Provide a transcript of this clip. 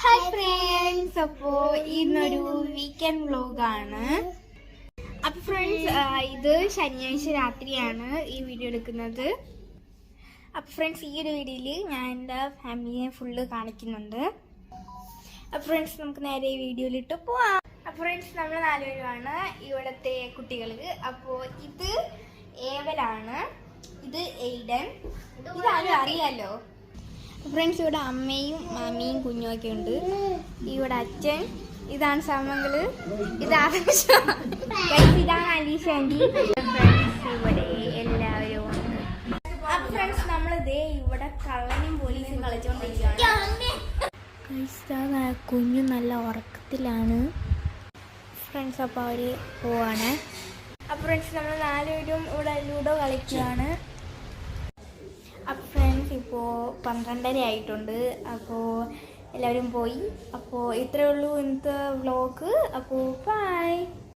Hi friends, അപ്പോൾ ഇന്നൊരു weekend വ്ലോഗാണ്. അപ്പോൾ ഫ്രണ്ട്സ്, ഇത് ശനിയാഴ്ച രാത്രിയാണ് ഈ വീഡിയോ എടുക്കുന്നത്. അപ്പോൾ ഫ്രണ്ട്സ്, ഈ ഒരു വീഡിയോയിൽ ഞാൻ എൻ്റെ ഫാമിലിയെ ഫുള്ള് കാണിക്കുന്നുണ്ട്. അപ്പോൾ ഫ്രണ്ട്സ്, നമുക്ക് നേരെ വീഡിയോയിലിട്ട് പോവാം. അപ്പോൾ ഫ്രണ്ട്സ്, നമ്മൾ 4 പേരുമാണ് ഇവിടുത്തെ കുട്ടികൾ. അപ്പോൾ ഇത് ഏവലാണ്, ഇത് എയ്ഡൻ, ഇതാരും അറിയാലോ. ഫ്രണ്ട്സ്, ഇവിടെ അമ്മയും മാമിയും കുഞ്ഞുമൊക്കെ ഉണ്ട്. ഇവിടെ അച്ഛൻ, ഇതാണ് സമങ്ങള്, ഇതാണ് ഇതാണ് അലീഷ ആൻറ്റി. ഫ്രണ്ട്സ്, ഇവിടെ എല്ലാവരും ഉണ്ട്. അപ്പൊ ഫ്രണ്ട്സ്, നമ്മളിതേ ഇവിടെ കള്ളനും പോലീസും കളിച്ചോണ്ടിരിക്കുകയാണ്. കുഞ്ഞു നല്ല ഉറക്കത്തിലാണ് ഫ്രണ്ട്സ്. അപ്പോൾ അവര് പോവാണ്. അപ്പൊ ഫ്രണ്ട്സ്, നമ്മൾ 4 പേരും ഇവിടെ ലൂഡോ കളിക്കുകയാണ്. അപ്പോൾ ഫ്രണ്ട്സ്, ഇപ്പോൾ 12:30 ആയിട്ടുണ്ട്. അപ്പോൾ എല്ലാവരും പോയി. അപ്പോൾ ഇത്രയേ ഉള്ളൂ ഇന്നത്തെ വ്ലോഗ്. അപ്പോൾ ബൈ.